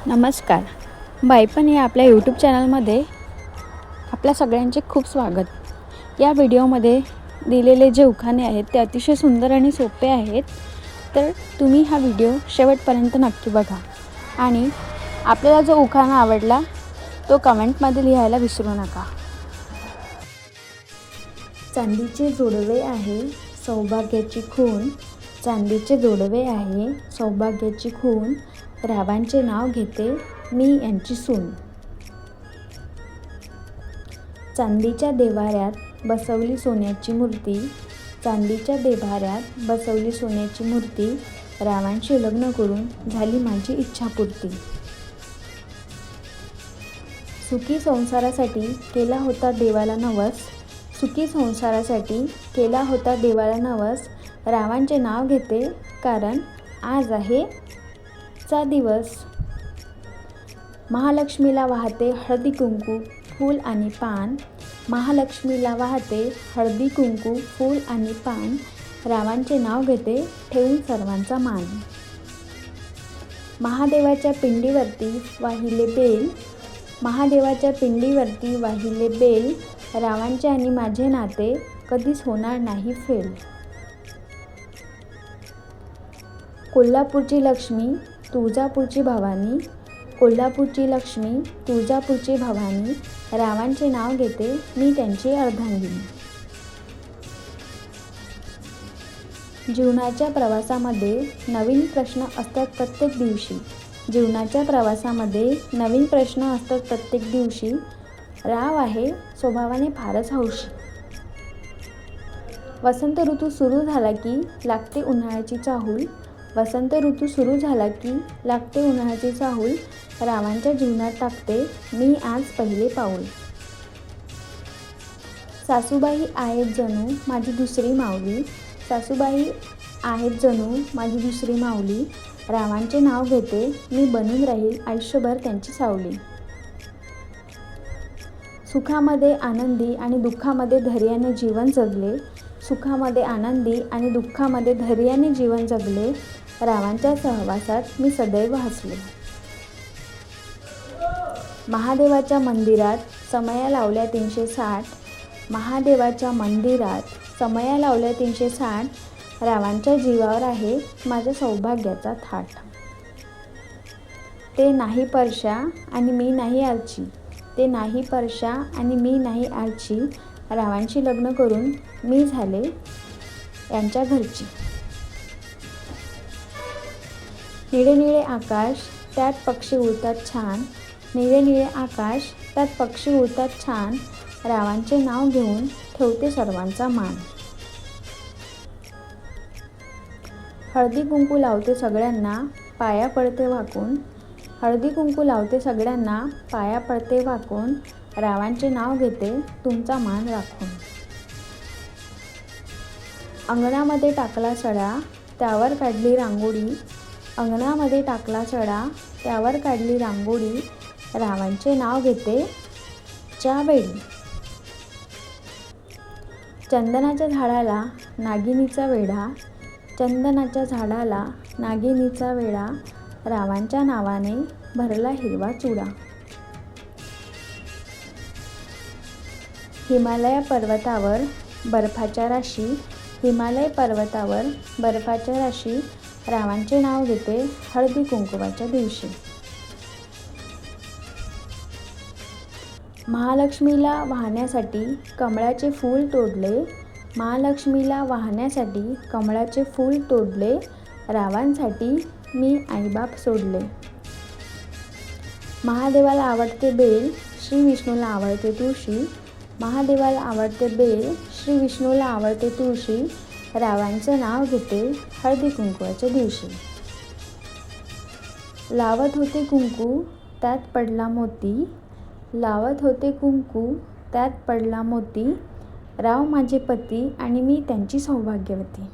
नमस्कार. बाईपण या आपल्या यूट्यूब चॅनलमध्ये आपल्या सगळ्यांचे खूप स्वागत. या व्हिडिओमध्ये दिलेले जे उखाणे आहेत ते अतिशय सुंदर आणि सोपे आहेत. तर तुम्ही हा व्हिडिओ शेवटपर्यंत नक्की बघा आणि आपल्याला जो उखाणा आवडला तो कमेंटमध्ये लिहायला विसरू नका. चांदीचे जोडवे आहे सौभाग्याची खूण, चांदीचे जोडवे आहे सौभाग्याची खूण, रावांचे नाव घेते मी यांची सून. चांदीच्या देव्हाऱ्यात बसवली सोन्याची मूर्ती, चांदीच्या देव्हाऱ्यात बसवली सोन्याची मूर्ती, रावांशी लग्न करून झाली माझी इच्छापूर्ती. सुखी संसारासाठी केला होता देवाला नवस, सुखी संसारासाठी केला होता देवाला नवस, रावांचे नाव घेते कारण आज आहे चा दिवस. महालक्ष्मीला वाहते हळदी कुंकू फूल आणि पान, महालक्ष्मीला वाहते हळदी कुंकू फूल आणि पान, रावांचे नाव घेते ठेवून सर्वांचा मान. महादेवाच्या पिंडीवरती वाहिले बेल, महादेवाच्या पिंडीवरती वाहिले बेल, रावांचे आणि माझे नाते कधीच होणार नाही फेल. कोल्हापूरची लक्ष्मी तुळजापूरची भवानी, कोल्हापूरची लक्ष्मी तुळजापूरची भवानी, रावांचे नाव घेते मी त्यांची अर्धांगिनी. जीवनाच्या प्रवासामध्ये नवीन प्रश्न असतात प्रत्येक दिवशी, जीवनाच्या प्रवासामध्ये नवीन प्रश्न असतात प्रत्येक दिवशी, राव आहे स्वभावाने फारच हौशी. वसंत ऋतू सुरू झाला की लागते उन्हाळ्याची चाहूल, वसंत ऋतू सुरू झाला की लागते उन्हाळ्याची चाहूल, रावांच्या जीवनात टाकते मी आज पहिले पाऊल. सासूबाई आहेत जणू माझी दुसरी माऊली, सासूबाई आहेत जणू माझी दुसरी माऊली, रावांचे नाव घेते मी बनून राहील आयुष्यभर त्यांची सावली. सुखामध्ये आनंदी आणि दुःखामध्ये धैर्याने जीवन जगले, सुखामध्ये आनंदी आणि दुःखामध्ये धैर्याने जीवन जगले, रावांच्या सहवासात मी सदैव हसले. महादेवाच्या मंदिरात समया लावल्या 360, महादेवाच्या मंदिरात समया लावल्या 360, रावांच्या जीवावर आहे माझ्या सौभाग्याचा थाट. ते नाही परशा आणि मी नाही आलची, ते नाही परशा आणि मी नाही आलची, रावांशी लग्न करून मी झाले यांच्या घरची. निळे निळे आकाश त्यात पक्षी उडतात छान, निळे निळे आकाश त्यात पक्षी उडतात छान, रावांचे नाव घेऊन ठेवते सर्वांचा मान. हळदी कुंकू लावते सगळ्यांना पाया पडते वाकून, हळदी कुंकू लावते सगळ्यांना पाया पडते वाकून, रावांचे नाव घेते तुमचा मान राखून. अंगणामध्ये टाकला सडा त्यावर काढली रांगोळी, अंगणामध्ये टाकला सडा त्यावर काढली रांगोळी, रावांचे नाव घेते च्या वेळी. चंदनाच्या झाडाला नागिनीचा वेढा, चंदनाच्या झाडाला नागिनीचा वेढा, रावांच्या नावाने भरला हिरवा चुडा. हिमालय पर्वतावर बर्फाच्या राशी, हिमालय पर्वतावर बर्फाच्या राशी, रावांचे नाव घेते हळदी कुंकवाच्या दिवशी. महालक्ष्मीला वाहण्यासाठी कमळाचे फूल तोडले, महालक्ष्मीला वाहण्यासाठी कमळाचे फूल तोडले, रावांसाठी मी आईबाप सोडले. महादेवाला आवडते बेल श्री विष्णूला आवडते तुळशी, महादेवाला आवडते बेल श्री विष्णूला आवडते तुळशी, रावांचं नाव घेते हळदी कुंकवाच्या दिवशी. लावत होते कुंकू त्यात पडला मोती, लावत होते कुंकू त्यात पडला मोती, राव माझे पती आणि मी त्यांची सौभाग्यवती.